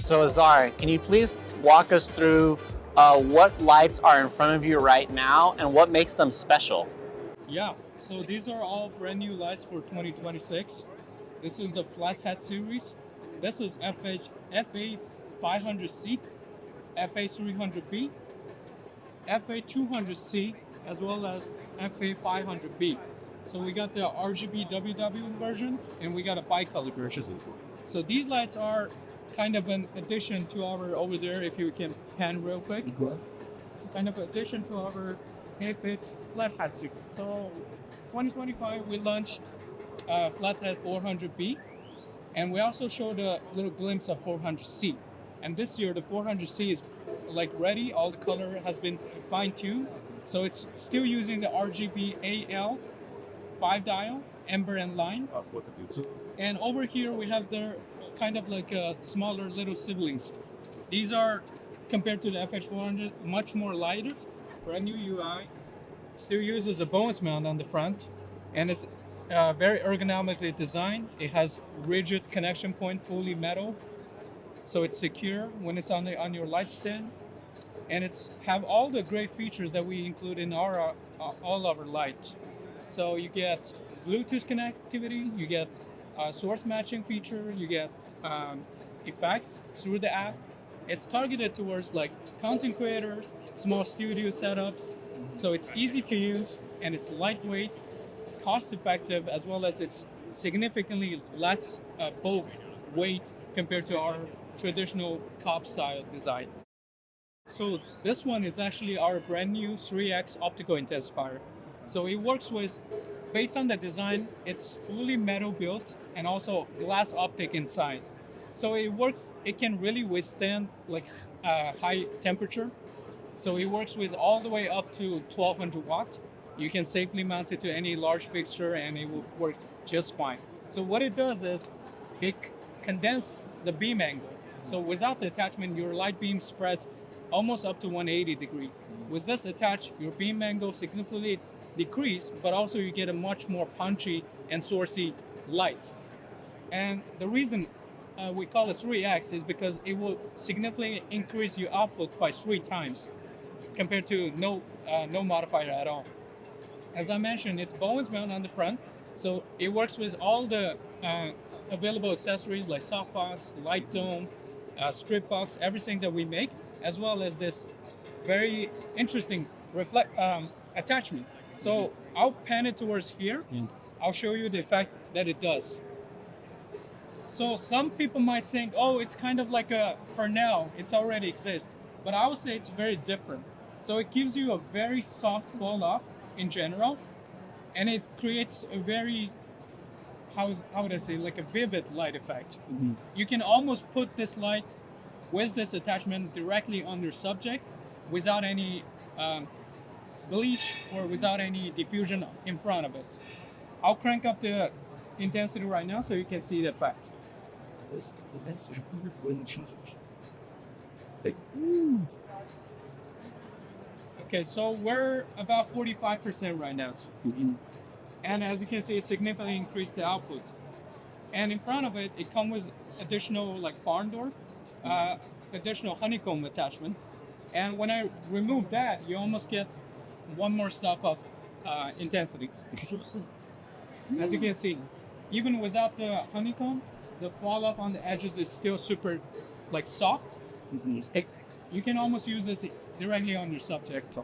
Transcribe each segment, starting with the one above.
So Azar, can you please walk us through what lights are in front of you right now and what makes them special? Yeah, so these are all brand new lights for 2026. This is the Flathead series. This is FA500C, FA300B, FA200C, as well as FA500B. So we got the RGB WW version and we got a bicolor version. So these lights are kind of an addition to our, over there, if you can pan real quick, kind of addition to our Flathead series. So 2025 we launched Flathead 400B, and we also showed a little glimpse of 400C. And this year the 400C is like ready, all the color has been fine-tuned. So it's still using the RGB AIO 5 dial, amber and line. And over here we have their kind of like smaller little siblings. These are, compared to the FH400, much more lighter. Brand new UI. Still uses a bonus mount on the front, and it's very ergonomically designed. It has rigid connection point, fully metal, so it's secure when it's on your light stand, and it's have all the great features that we include in our all our light. So you get Bluetooth connectivity, you get source matching feature, you get effects through the app. It's targeted towards like content creators, small studio setups, so it's easy to use and it's lightweight, cost effective, as well as it's significantly less bulk weight compared to our traditional COB style design. So this one is actually our brand new 3X optical intensifier. So it works with, based on the design, it's fully metal built and also glass optic inside. So it works, it can really withstand like high temperature. So it works with all the way up to 1200 watt. You can safely mount it to any large fixture and it will work just fine. So what it does is it condenses the beam angle. So without the attachment, your light beam spreads almost up to 180 degree. With this attached, your beam angle significantly decrease, but also you get a much more punchy and sourcey light. And the reason we call it 3X is because it will significantly increase your output by 3 times compared to no modifier at all. As I mentioned, it's bonus mount on the front, so it works with all the available accessories like softbox, light dome, strip box, everything that we make, as well as this very interesting attachment. So I'll pan it towards here. I'll show you the effect that it does. So some people might think, oh, it's kind of like a, for now, it's already exists. But I would say it's very different. So it gives you a very soft fall off in general, and it creates a very, how would I say, like a vivid light effect. You can almost put this light with this attachment directly on your subject without any bleach or without any diffusion in front of it. I'll crank up the intensity right now so you can see the effect. Okay, so we're about 45% right now. And as you can see, it significantly increased the output. And in front of it, it comes with additional like barn door, additional honeycomb attachment. And when I remove that, you almost get one more step of intensity. As you can see, even without the honeycomb, the fall off on the edges is still super like soft. You can almost use this directly on your subject.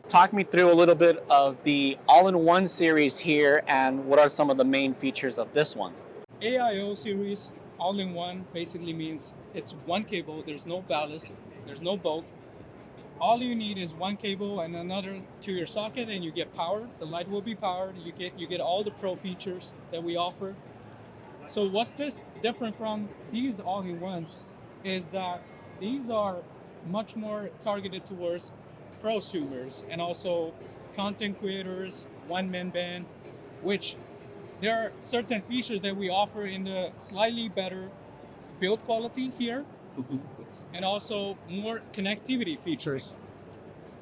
Talk me through a little bit of the all-in-one series here and what are some of the main features of this one. AIO series, all-in-one, basically means it's one cable, there's no ballast, there's no bulk. All you need is one cable and another to your socket and you get power. The light will be powered. You get all the pro features that we offer. So what's this different from these all-in-ones is that these are much more targeted towards prosumers and also content creators, one-man band, which there are certain features that we offer in the slightly better build quality here, and also more connectivity features.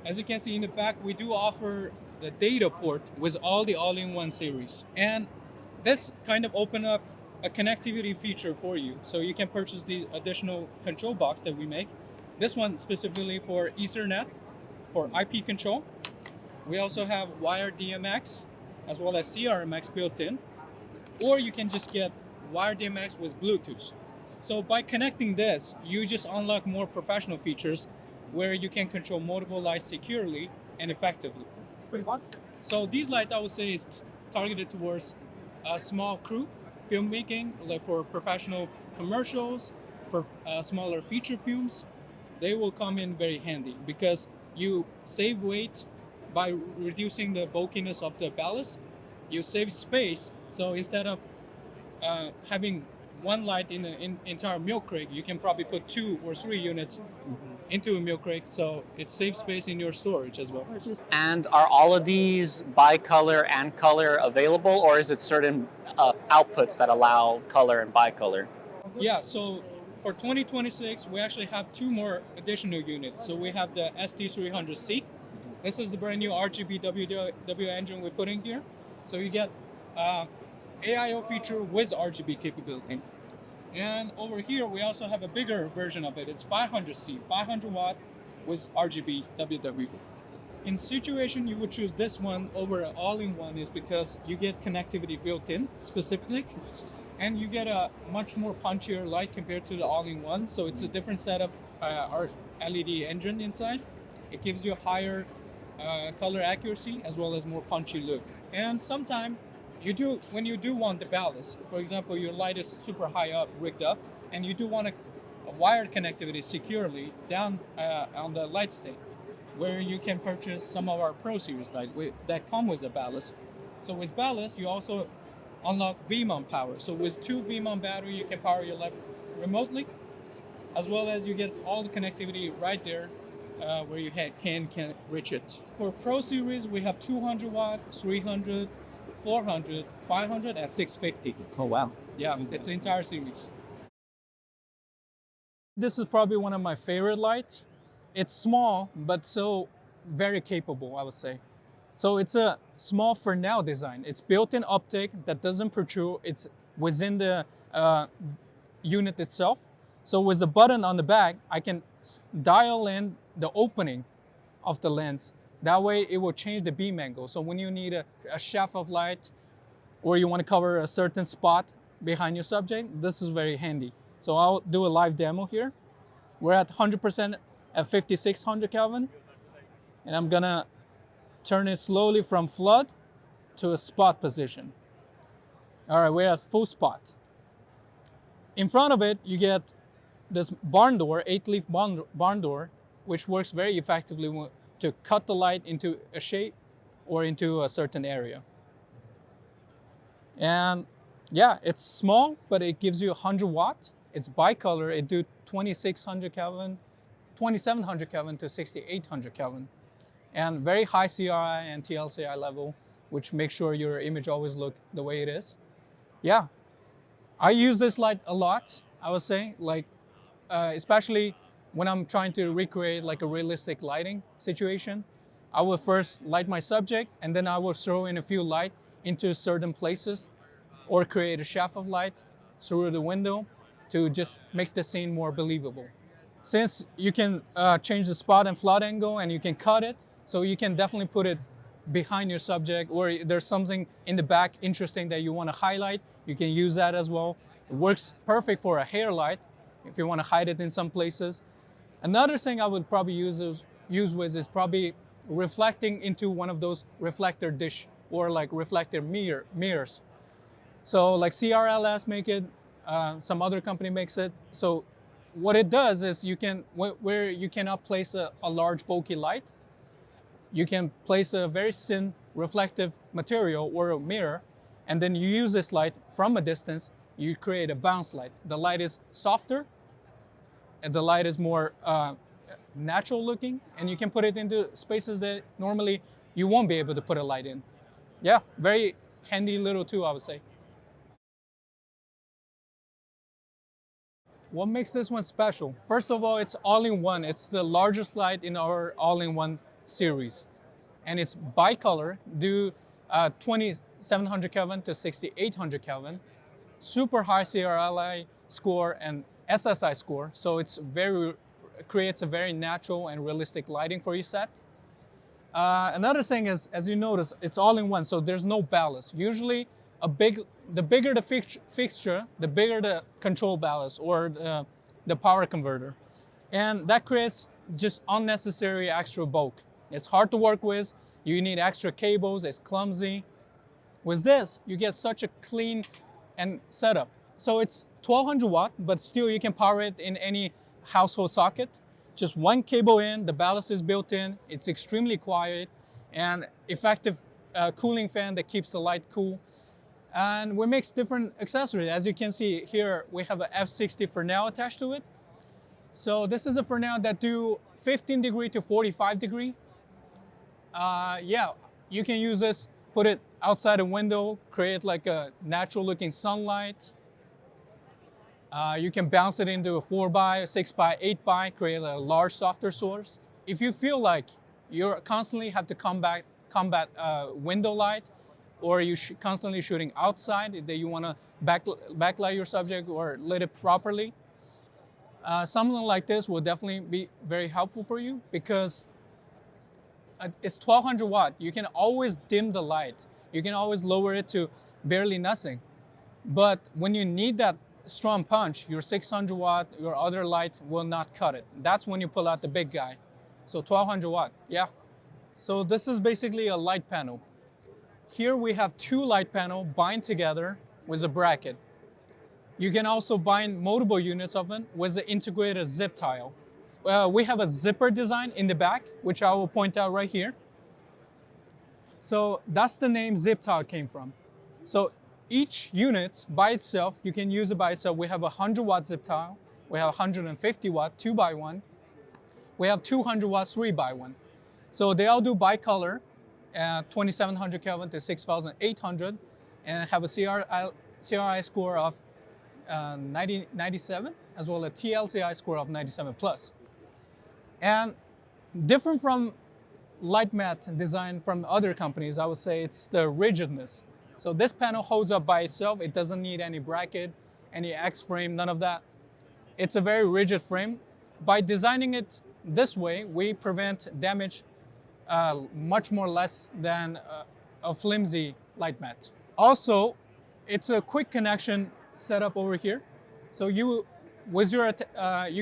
As you can see in the back, we do offer the data port with all the all-in-one series. And this kind of opened up a connectivity feature for you. So you can purchase the additional control box that we make. This one specifically for Ethernet, for IP control. We also have wired DMX as well as CRMX built in. Or you can just get wired DMX with Bluetooth. So by connecting this, you just unlock more professional features where you can control multiple lights securely and effectively. So these lights, I would say, is targeted towards a small crew, filmmaking, like for professional commercials, for smaller feature films. They will come in very handy because you save weight by reducing the bulkiness of the ballast. You save space, so instead of having one light in an entire milk crate, you can probably put 2 or 3 units into a milk crate, so it saves space in your storage as well. And are all of these bicolor and color available, or is it certain outputs that allow color and bicolor? Yeah, so for 2026, we actually have 2 more additional units. So we have the SD300C. This is the brand new RGB WW engine we put in here. So you get AIO feature with RGB capability. And over here, we also have a bigger version of it. It's 500C, 500 watt with RGB WW. In situation, you would choose this one over an all-in-one is because you get connectivity built in specifically, and you get a much more punchier light compared to the all-in-one. So it's a different set of our LED engine inside. It gives you a higher color accuracy as well as more punchy look. And sometimes when you do want the ballast, for example, your light is super high up, rigged up, and you do want a wired connectivity securely down on the light state, where you can purchase some of our Pro Series light that come with the ballast. So with ballast, you also unlock V-mount power. So with 2 V-mount battery, you can power your light remotely, as well as you get all the connectivity right there where you can reach it. For Pro Series, we have 200 watt, 300, 400, 500, and 650. Oh, wow. Yeah, it's the entire series. This is probably one of my favorite lights. It's small, but so very capable, I would say. So it's a small for now design. It's built-in optic that doesn't protrude. It's within the unit itself. So with the button on the back, I can dial in the opening of the lens. That way it will change the beam angle. So when you need a shaft of light or you want to cover a certain spot behind your subject, this is very handy. So I'll do a live demo here. We're at 100% at 5600 Kelvin. And I'm gonna turn it slowly from flood to a spot position. All right, we're at full spot. In front of it, you get this barn door, 8-leaf barn door, which works very effectively to cut the light into a shape or into a certain area. And yeah, it's small, but it gives you 100 watts. It's bicolor. It do 2600 Kelvin, 2700 Kelvin to 6800 Kelvin. And very high CRI and TLCI level, which makes sure your image always look the way it is. Yeah, I use this light a lot, I would say, like, especially when I'm trying to recreate like a realistic lighting situation. I will first light my subject, and then I will throw in a few light into certain places or create a shaft of light through the window to just make the scene more believable. Since you can change the spot and flood angle and you can cut it, so you can definitely put it behind your subject, or there's something in the back interesting that you want to highlight, you can use that as well. It works perfect for a hair light if you want to hide it in some places. Another thing I would probably use with is probably reflecting into one of those reflector dish or like reflector mirrors. So like CRLS make it, some other company makes it. So what it does is you can, where you cannot place a large bulky light, you can place a very thin reflective material or a mirror, and then you use this light from a distance, you create a bounce light. The light is softer, and the light is more natural looking, and you can put it into spaces that normally you won't be able to put a light in. Yeah, very handy little tool, I would say. What makes this one special? First of all, it's all-in-one. It's the largest light in our all-in-one series. And it's bicolor, do 2700 Kelvin to 6800 Kelvin. super high CRLI score and SSI score, so creates a very natural and realistic lighting for your set. Another thing is, as you notice, it's all in one, so there's no ballast. Usually, the bigger the fixture, the bigger the control ballast or the power converter, and that creates just unnecessary extra bulk. It's hard to work with. You need extra cables. It's clumsy. With this, you get such a clean and setup. So it's 1200 watt, but still you can power it in any household socket. Just one cable in, the ballast is built in, it's extremely quiet, and effective cooling fan that keeps the light cool. And we mix different accessories. As you can see here, we have a F60 Fresnel attached to it. So this is a Fresnel that do 15 degree to 45 degree. Yeah, you can use this, put it outside a window, create like a natural looking sunlight. You can bounce it into a 4x, 6x, 8x, create a large softer source. If you feel like you constantly have to combat window light, or you constantly shooting outside, that you want to backlight your subject or lit it properly, something like this will definitely be very helpful for you, because it's 1200 watt. You can always dim the light. You can always lower it to barely nothing. But when you need that strong punch, your 600 watt, your other light will not cut it. That's when you pull out the big guy. So 1200 watt, yeah. So this is basically a light panel. Here we have two light panels bind together with a bracket. You can also bind multiple units of it with the integrated zip tile. We have a zipper design in the back, which I will point out right here. So that's the name zip tile came from. So each unit by itself, you can use it by itself. We have a 100 watt zip tile. We have 150 watt 2x1. We have 200 watt 3x1. So they all do bicolor, 2700 Kelvin to 6800, and have a CRI score of 97, as well as a TLCI score of 97 plus. And different from light mat design from other companies, I would say it's the rigidness. So this panel holds up by itself. It doesn't need any bracket, any X frame, none of that. It's a very rigid frame. By designing it this way, we prevent damage much more less than a flimsy light mat. Also, it's a quick connection setup over here. So you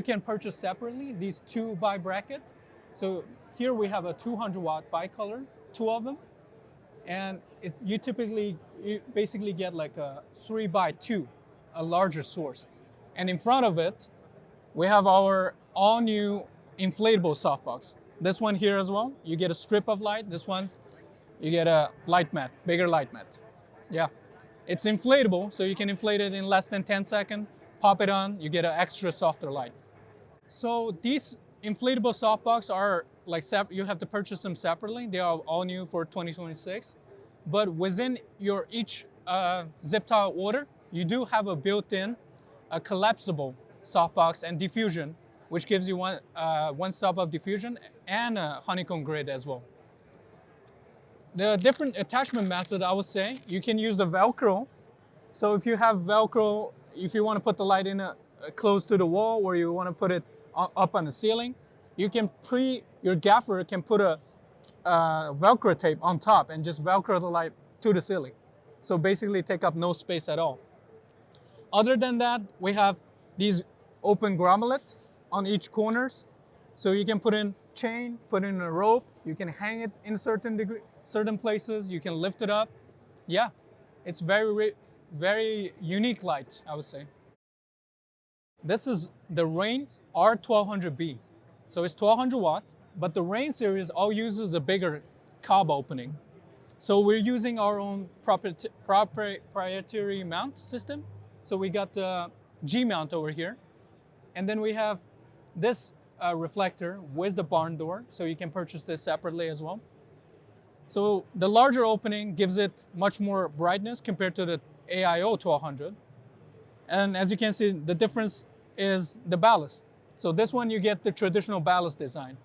can purchase separately these 2x bracket. So here we have a 200 watt bicolor, two of them. And you basically get like a 3x2, a larger source. And in front of it, we have our all new inflatable softbox. This one here as well, you get a strip of light. This one, you get a light mat, bigger light mat. Yeah, it's inflatable, so you can inflate it in less than 10 seconds, pop it on, you get an extra softer light. So these inflatable softbox are like, you have to purchase them separately. They are all new for 2026. But within your each zip tile order, you do have a built-in, a collapsible softbox and diffusion, which gives you one stop of diffusion and a honeycomb grid as well. The different attachment method, I would say, you can use the Velcro. So if you have Velcro, if you want to put the light in close to the wall, or you want to put it up on the ceiling, you can your gaffer can put a Velcro tape on top and just Velcro the light to the ceiling. So basically take up no space at all. Other than that, we have these open grommet on each corners. So you can put in chain, put in a rope, you can hang it in certain places, you can lift it up. Yeah, it's very unique light, I would say. This is the Rain R1200B. So it's 1200 watt, but the Rain series all uses a bigger cob opening. So we're using our own proprietary mount system. So we got the G mount over here. And then we have this reflector with the barn door. So you can purchase this separately as well. So the larger opening gives it much more brightness compared to the AIO 1200. And as you can see, the difference is the ballast. So this one, you get the traditional ballast design.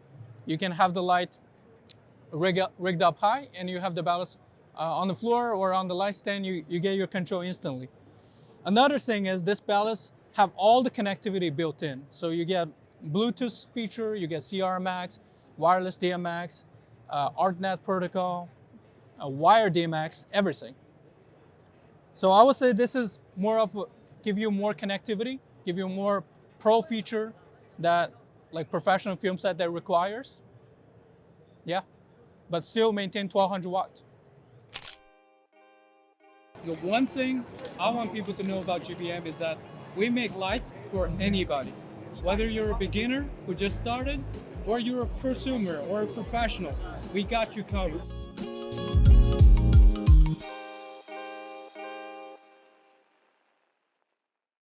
You can have the light rigged up high, and you have the ballast on the floor or on the light stand. You get your control instantly. Another thing is this ballast have all the connectivity built in. So you get Bluetooth feature, you get CRMAX, wireless DMX, ArtNet protocol, wire DMX, everything. So I would say this is more of give you more connectivity, give you more pro feature that like professional film set that requires. Yeah, but still maintain 1200 watts. The one thing I want people to know about GVM is that we make light for anybody. Whether you're a beginner who just started, or you're a prosumer or a professional, we got you covered.